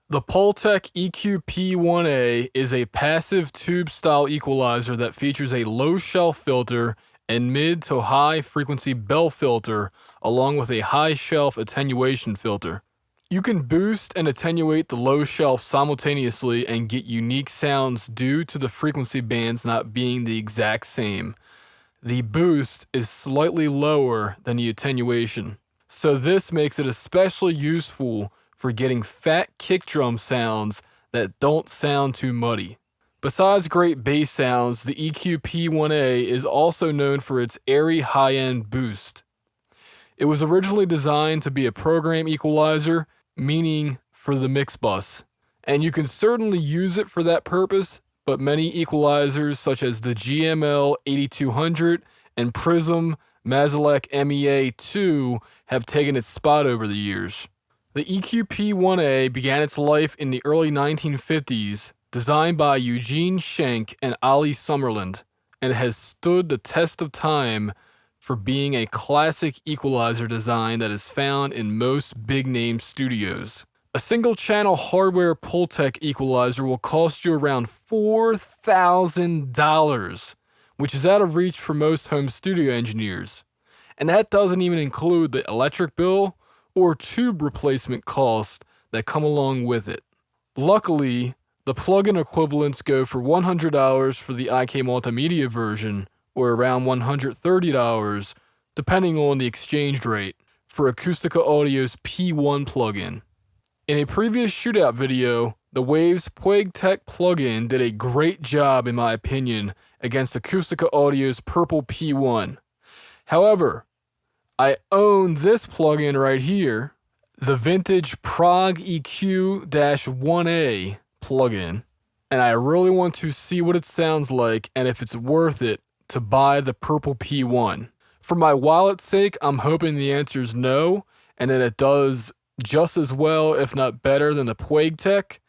The Pultec EQP-1A is a passive tube-style equalizer that features a low shelf filter and mid to high frequency bell filter along with a high shelf attenuation filter. You can boost and attenuate the low shelf simultaneously and get unique sounds due to the frequency bands not being the exact same. The boost is slightly lower than the attenuation, so this makes it especially useful for getting fat kick drum sounds that don't sound too muddy. Besides great bass sounds, the EQP-1A is also known for its airy high-end boost. It was originally designed to be a program equalizer, meaning for the mix bus, and you can certainly use it for that purpose, but many equalizers such as the GML 8200 and Prism Mazalek MEA2 have taken its spot over the years. The EQP-1A began its life in the early 1950s, designed by Eugene Schenk and Ollie Summerland, and has stood the test of time for being a classic equalizer design that is found in most big-name studios. A single-channel hardware Pultec equalizer will cost you around $4,000, which is out of reach for most home studio engineers. And that doesn't even include the electric bill or tube replacement costs that come along with it. Luckily, the plug-in equivalents go for $100 for the IK Multimedia version, or around $130, depending on the exchange rate, for Acustica Audio's P-1 plugin. In a previous Shootout video, the Waves Pultec plugin did a great job, in my opinion, against Acustica Audio's Purple P-1. However, I own this plugin right here, the vintage Prague EQ-1A plugin, and I really want to see what it sounds like and if it's worth it to buy the Purple P-1. For my wallet's sake, I'm hoping the answer is no, and that it does just as well, if not better, than the Pultec,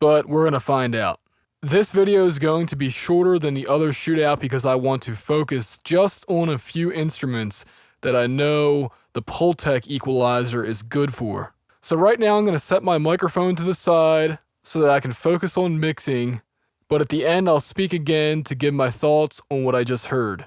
but we're going to find out. This video is going to be shorter than the other Shootout because I want to focus just on a few instruments that I know the Pultec equalizer is good for. So right now I'm going to set my microphone to the side so that I can focus on mixing, but at the end I'll speak again to give my thoughts on what I just heard.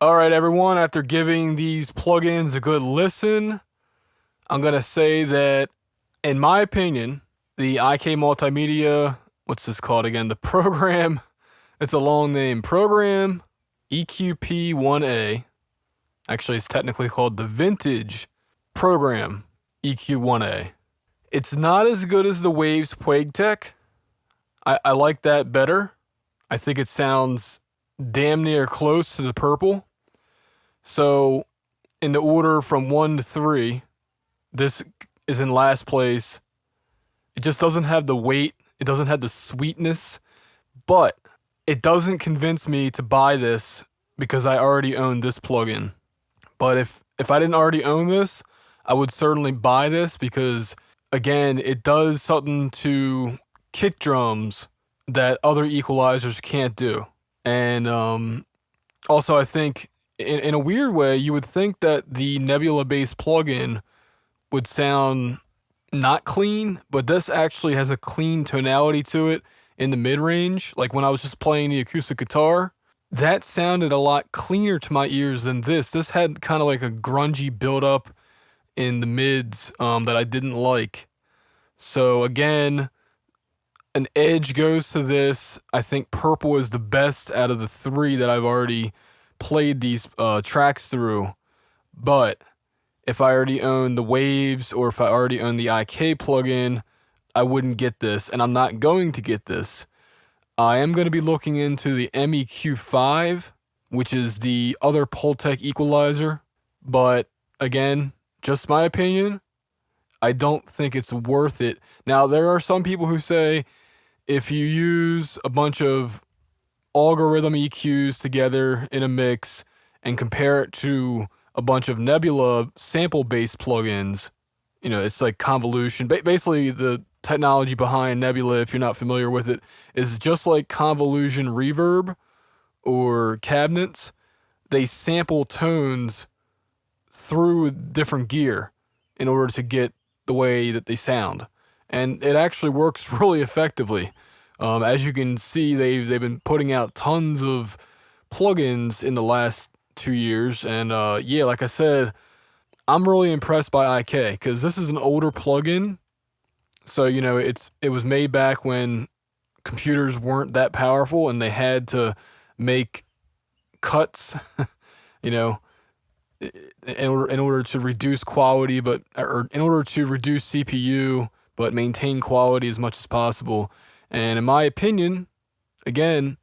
Alright everyone, after giving these plugins a good listen, I'm going to say that, in my opinion, the IK Multimedia, what's this called again? The program, it's a long name, program EQP-1A. Actually, it's technically called the Vintage Program EQ-1A. It's not as good as the Waves Pultec. I like that better. I think it sounds damn near close to the Purple. So, in the order from 1 to 3, this is in last place. It just doesn't have the weight. It doesn't have the sweetness. But it doesn't convince me to buy this because I already own this plugin. But if I didn't already own this, I would certainly buy this because, again, it does something to kick drums that other equalizers can't do. And also, I think, in a weird way, you would think that the Nebula-based plugin would sound not clean, but this actually has a clean tonality to it in the mid-range. Like when I was just playing the acoustic guitar, that sounded a lot cleaner to my ears than this. This had kind of like a grungy build-up in the mids that I didn't like. So again, an edge goes to this. I think Purple is the best out of the 3 that I've already played these tracks through. But if I already own the Waves or if I already own the IK plugin, I wouldn't get this, and I'm not going to get this. I am going to be looking into the MEQ5, which is the other Pultec equalizer, but again, just my opinion, I don't think it's worth it. Now, there are some people who say if you use a bunch of algorithm EQs together in a mix and compare it to a bunch of Nebula sample-based plugins, you know, it's like convolution. Basically, the technology behind Nebula, if you're not familiar with it, is just like convolution reverb or cabinets. They sample tones through different gear in order to get the way that they sound. And it actually works really effectively. As you can see, they've been putting out tons of plugins in the last 2 years. And yeah, like I said, I'm really impressed by IK because this is an older plugin. So, you know, it was made back when computers weren't that powerful and they had to make cuts, you know, in order to reduce quality, or in order to reduce CPU, but maintain quality as much as possible. And in my opinion, again,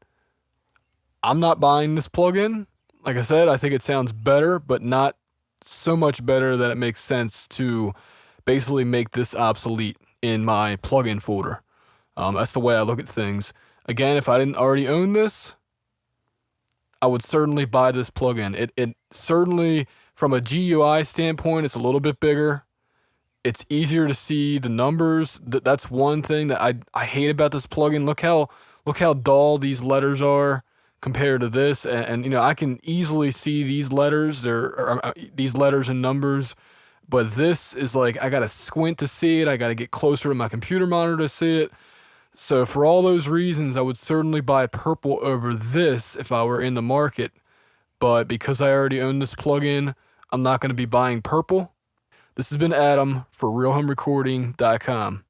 I'm not buying this plugin. Like I said, I think it sounds better, but not so much better that it makes sense to basically make this obsolete in my plugin folder. That's the way I look at things. Again, if I didn't already own this, I would certainly buy this plugin. It certainly, from a GUI standpoint, it's a little bit bigger. It's easier to see the numbers. That's one thing that I hate about this plugin. Look how dull these letters are compared to this, and you know, I can easily see these letters. These letters and numbers, but this is like I gotta squint to see it. I gotta get closer to my computer monitor to see it. So for all those reasons, I would certainly buy Purple over this if I were in the market. But because I already own this plugin, I'm not going to be buying Purple. This has been Adam for RealHomeRecording.com.